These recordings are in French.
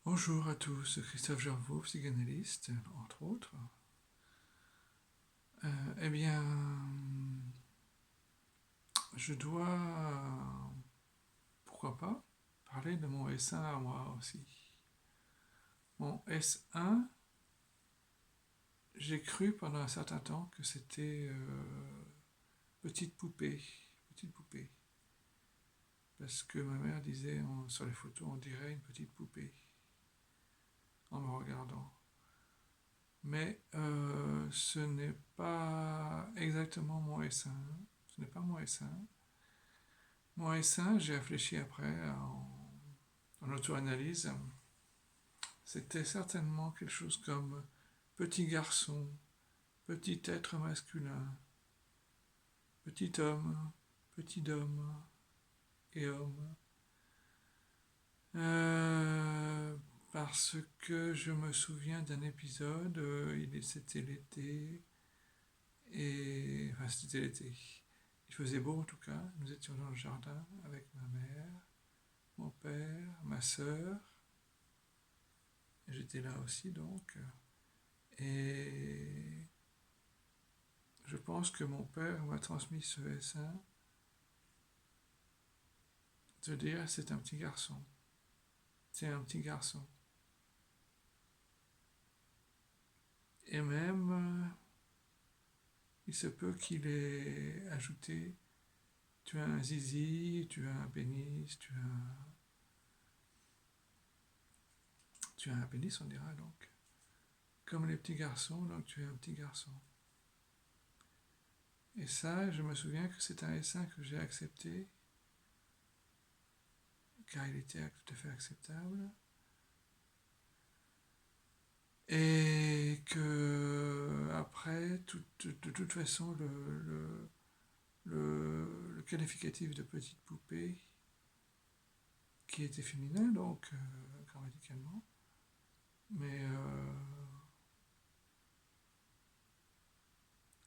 Bonjour à tous, Christophe Gervaux, psychanalyste, entre autres. Eh bien, je dois, pourquoi pas, parler de mon S1 à moi aussi. Mon S1, j'ai cru pendant un certain temps que c'était petite poupée, petite poupée. Parce que ma mère disait sur les photos, on dirait une petite poupée, en me regardant. Mais ce n'est pas exactement mon S1. Ce n'est pas mon S1. Mon S1, j'ai réfléchi après en auto-analyse. C'était certainement quelque chose comme petit garçon, petit être masculin, petit homme et homme. Parce que je me souviens d'un épisode, c'était l'été, enfin c'était l'été. Il faisait beau en tout cas, nous étions dans le jardin avec ma mère, mon père, ma sœur. J'étais là aussi donc. Et je pense que mon père m'a transmis ce S1 de dire c'est un petit garçon. C'est un petit garçon. Et même, il se peut qu'il ait ajouté tu as un zizi, tu as un pénis, tu as un pénis, on dira donc. Comme les petits garçons, donc tu es un petit garçon. Et ça, je me souviens que c'est un S1 que j'ai accepté, car il était tout à fait acceptable. Et que après, de toute façon, le qualificatif de petite poupée, qui était féminin, donc grammaticalement, mais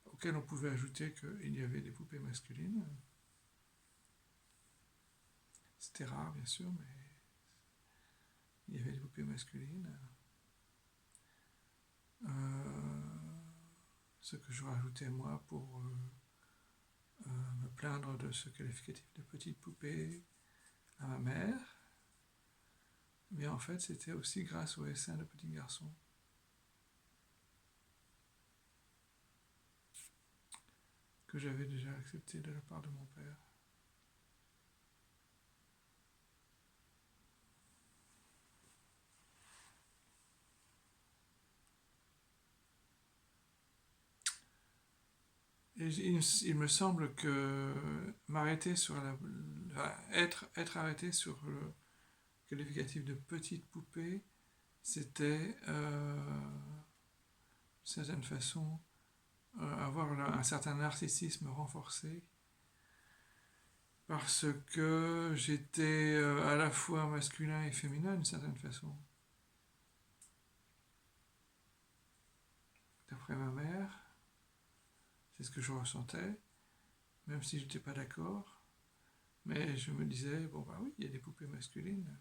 auquel on pouvait ajouter qu'il y avait des poupées masculines. C'était rare, bien sûr, mais il y avait des poupées masculines. Ce que je rajoutais moi pour me plaindre de ce qualificatif de petite poupée à ma mère. Mais en fait, c'était aussi grâce au S1 de petit garçon que j'avais déjà accepté de la part de mon père. Et il me semble que m'arrêter sur être arrêté sur le qualificatif de petite poupée, c'était d'une certaine façon avoir un certain narcissisme renforcé parce que j'étais à la fois masculin et féminin d'une certaine façon. D'après ma mère, c'est ce que je ressentais, même si je n'étais pas d'accord. Mais je me disais, bon bah oui, il y a des poupées masculines.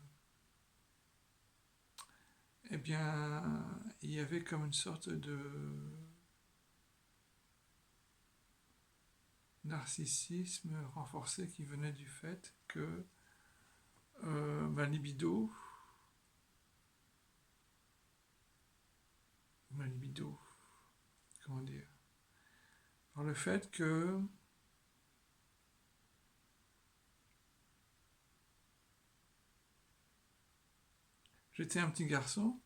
Eh bien, il y avait comme une sorte de narcissisme renforcé qui venait du fait que ma libido, comment dire, par le fait que j'étais un petit garçon,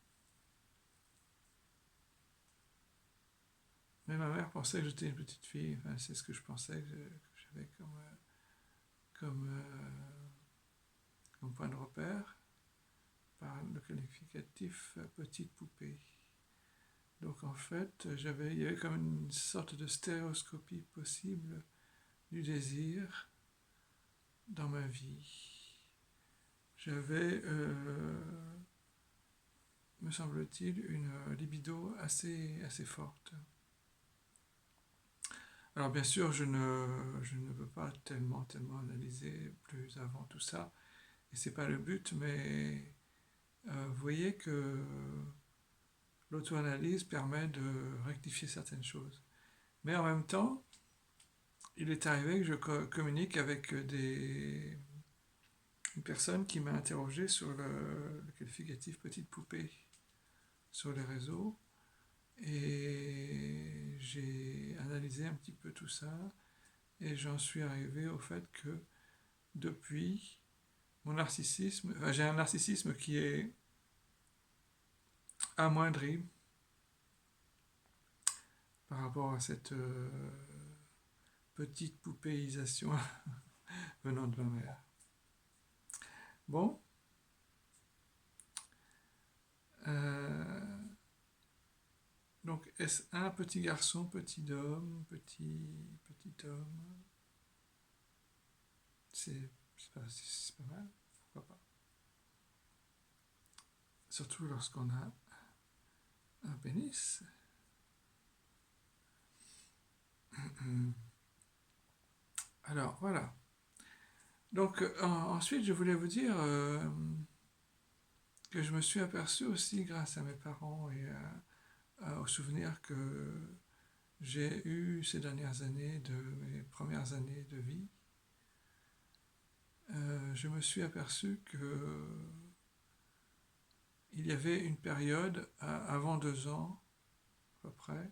mais ma mère pensait que j'étais une petite fille. Enfin, c'est ce que je pensais que j'avais comme point de repère par le qualificatif petite poupée. Donc en fait, il y avait comme une sorte de stéréoscopie possible du désir dans ma vie. J'avais, me semble-t-il, une libido assez forte. Alors bien sûr, je ne veux pas tellement analyser plus avant tout ça, et c'est pas le but, mais vous voyez que l'auto-analyse permet de rectifier certaines choses. Mais en même temps, il est arrivé que je communique avec une personne qui m'a interrogé sur le qualificatif petite poupée sur les réseaux. Et j'ai analysé un petit peu tout ça. Et j'en suis arrivé au fait que depuis, mon narcissisme, j'ai un narcissisme qui est amoindri par rapport à cette petite poupéisation venant de ma mère. Bon. Donc, est-ce un petit garçon, petit homme, petit homme? C'est pas mal, pourquoi pas. Surtout lorsqu'on a un pénis. Alors, voilà. Donc, ensuite, je voulais vous dire que je me suis aperçu aussi, grâce à mes parents et aux souvenirs que j'ai eus ces dernières années, de mes premières années de vie, je me suis aperçu que il y avait une période, avant 2 ans, à peu près,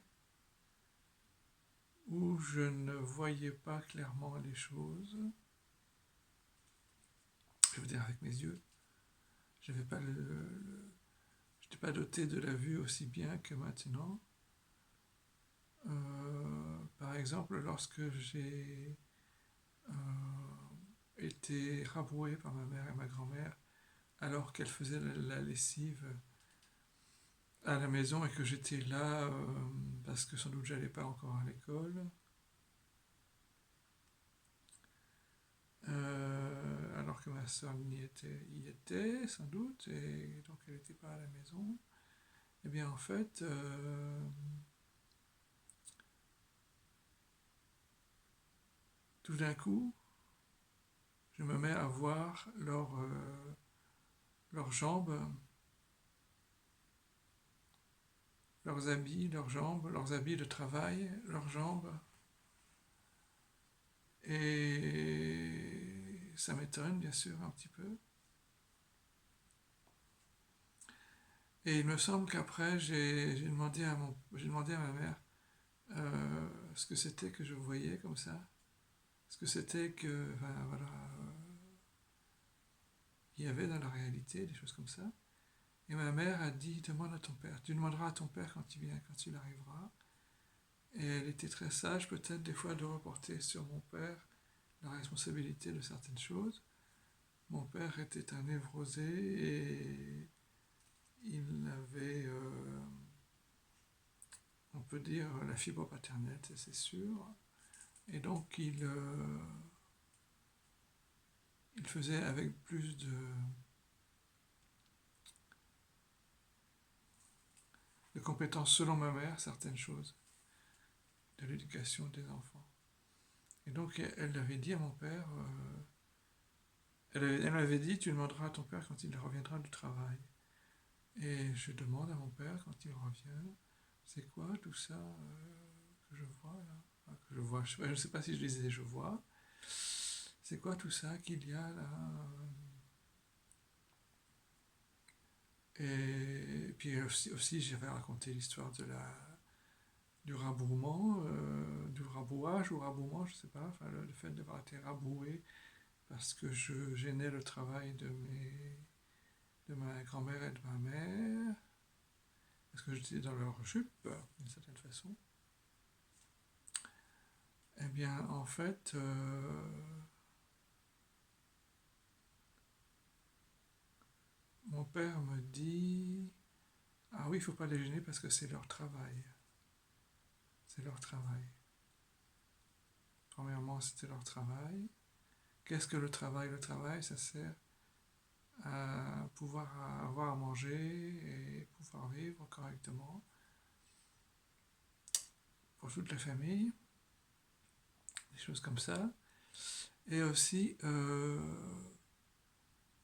où je ne voyais pas clairement les choses. Je veux dire avec mes yeux. Je n'étais pas doté de la vue aussi bien que maintenant. Par exemple, lorsque j'ai été rabroué par ma mère et ma grand-mère alors qu'elles faisaient la lessive à la maison et que j'étais là parce que sans doute j'allais pas encore à l'école. Alors que ma soeur y était sans doute, et donc elle n'était pas à la maison. Eh bien en fait, tout d'un coup, je me mets à voir leurs jambes, leurs habits, leurs jambes, leurs habits de travail, leurs jambes. Et ça m'étonne bien sûr un petit peu. Et il me semble qu'après, j'ai demandé à ma mère ce que c'était que je voyais comme ça. Ce que c'était que, enfin, voilà, il y avait dans la réalité, des choses comme ça. Et ma mère a dit, demande à ton père. Tu demanderas à ton père quand il vient, quand il arrivera. Et elle était très sage, peut-être des fois, de reporter sur mon père la responsabilité de certaines choses. Mon père était un névrosé et il avait, on peut dire, la fibre paternelle, c'est sûr. Et donc il faisait avec plus de compétences, selon ma mère, certaines choses de l'éducation des enfants. Et donc elle avait dit à mon père, elle m'avait dit, tu demanderas à ton père quand il reviendra du travail. Et je demande à mon père quand il revient, c'est quoi tout ça que je vois là, enfin, que je vois, je ne sais pas si je disais je vois, c'est quoi tout ça qu'il y a là Et puis aussi j'avais raconté l'histoire du rabouement, du rabouage ou rabouement, je ne sais pas, enfin, le fait d'avoir été raboué parce que je gênais le travail de ma grand-mère et de ma mère, parce que j'étais dans leur jupe, d'une certaine façon. Eh bien, en fait, mon père me dit, ah oui, il ne faut pas les gêner parce que c'est leur travail. C'est leur travail. Premièrement, c'était leur travail. Qu'est-ce que le travail? Le travail, ça sert à pouvoir avoir à manger et pouvoir vivre correctement pour toute la famille, des choses comme ça. Et aussi,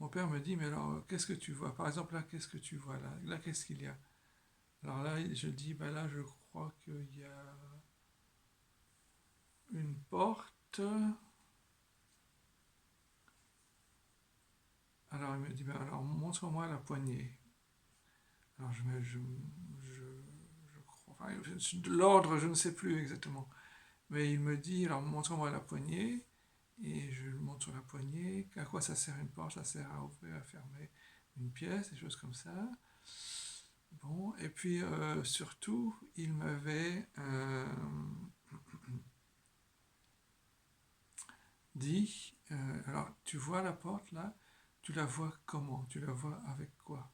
mon mon père me dit, mais alors, qu'est-ce que tu vois? Par exemple, là, qu'est-ce que tu vois là? Là, qu'est-ce qu'il y a? Alors là, je dis, ben là, je crois qu'il y a une porte. Alors il me dit, ben alors montre-moi la poignée. Alors je crois, enfin, l'ordre, je ne sais plus exactement. Mais il me dit, alors montre-moi la poignée. Et je lui montre la poignée. À quoi ça sert une porte? Ça sert à ouvrir, à fermer une pièce, des choses comme ça. Bon, et puis surtout, il m'avait dit, alors tu vois la porte là, tu la vois comment? Tu la vois avec quoi?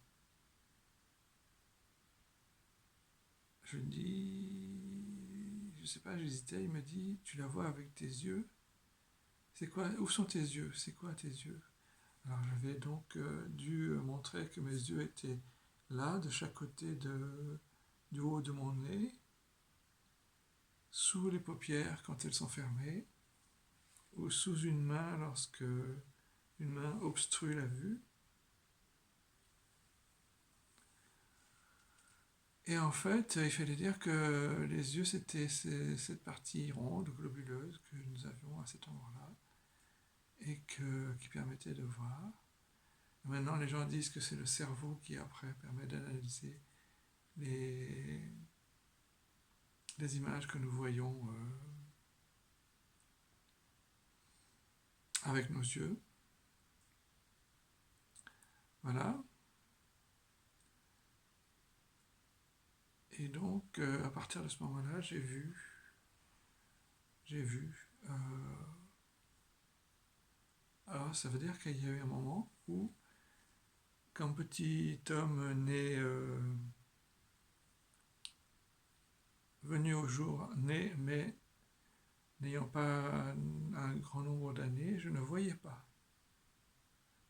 Je dis, je sais pas, j'hésitais, il me dit, tu la vois avec tes yeux? C'est quoi? Où sont tes yeux? C'est quoi tes yeux? Alors j'avais donc dû montrer que mes yeux étaient là, de chaque côté du haut de mon nez, sous les paupières quand elles sont fermées, ou sous une main lorsque une main obstrue la vue. Et en fait, il fallait dire que les yeux, c'était cette partie ronde, globuleuse, que nous avions à cet endroit-là, et qui permettait de voir. Maintenant, les gens disent que c'est le cerveau qui, après, permet d'analyser les, les images que nous voyons avec nos yeux. Voilà. Et donc, à partir de ce moment-là, j'ai vu, alors, ça veut dire qu'il y a eu un moment où, quand petit homme né, venu au jour, né, mais n'ayant pas un grand nombre d'années, je ne voyais pas.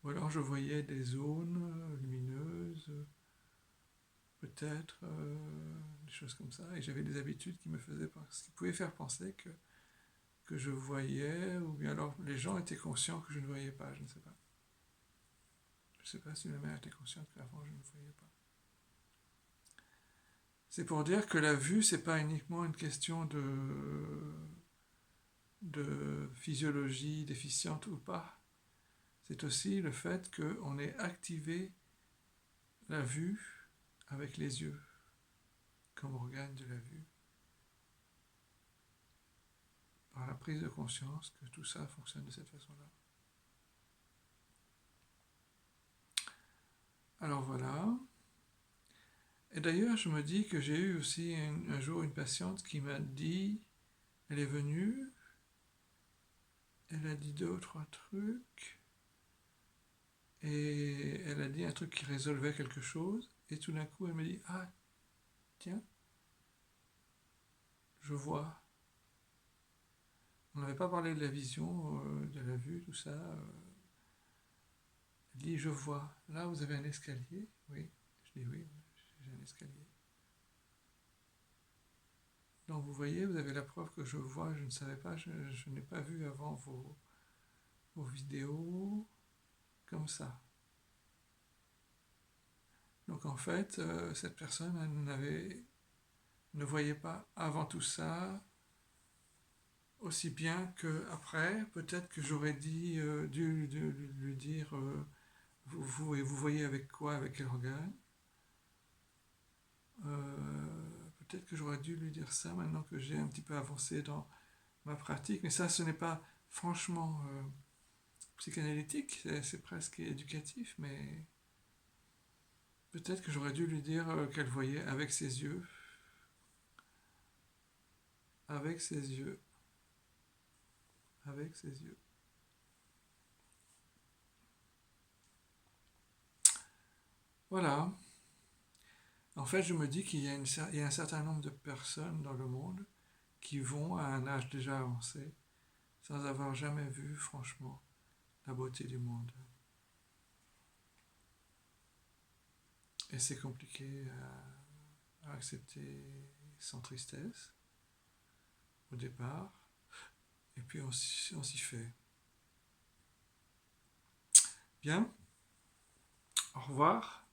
Ou alors je voyais des zones lumineuses, peut-être, des choses comme ça, et j'avais des habitudes qui pouvaient faire penser que je voyais, ou bien alors les gens étaient conscients que je ne voyais pas, je ne sais pas. Je ne sais pas si ma mère était consciente qu'avant je ne voyais pas. C'est pour dire que la vue, c'est pas uniquement une question de physiologie déficiente ou pas. C'est aussi le fait qu'on ait activé la vue avec les yeux, comme organe de la vue, par la prise de conscience que tout ça fonctionne de cette façon-là. Alors voilà. Et d'ailleurs, je me dis que j'ai eu aussi un jour une patiente qui m'a dit, elle est venue, elle a dit 2 ou 3 trucs, et elle a dit un truc qui résolvait quelque chose, et tout d'un coup elle me dit, ah tiens, je vois. On n'avait pas parlé de la vision, de la vue, tout ça. Elle dit, je vois. Là, vous avez un escalier? Oui. Je dis, oui, j'ai un escalier. Donc vous voyez, vous avez la preuve que je vois, je ne savais pas, je n'ai pas vu avant vos vidéos comme ça. Donc en fait, cette personne ne voyait pas avant tout ça aussi bien qu'après. Peut-être que j'aurais dû lui dire, vous voyez avec quoi, avec quel organe. Peut-être que j'aurais dû lui dire ça maintenant que j'ai un petit peu avancé dans ma pratique. Mais ça, ce n'est pas franchement psychanalytique, c'est presque éducatif, mais peut-être que j'aurais dû lui dire qu'elle voyait avec ses yeux. Avec ses yeux. Avec ses yeux. Voilà. En fait, je me dis qu'il y a un certain nombre de personnes dans le monde qui vont à un âge déjà avancé sans avoir jamais vu, franchement, la beauté du monde. Et c'est compliqué à accepter sans tristesse au départ. Et puis on s'y fait. Bien. revoir.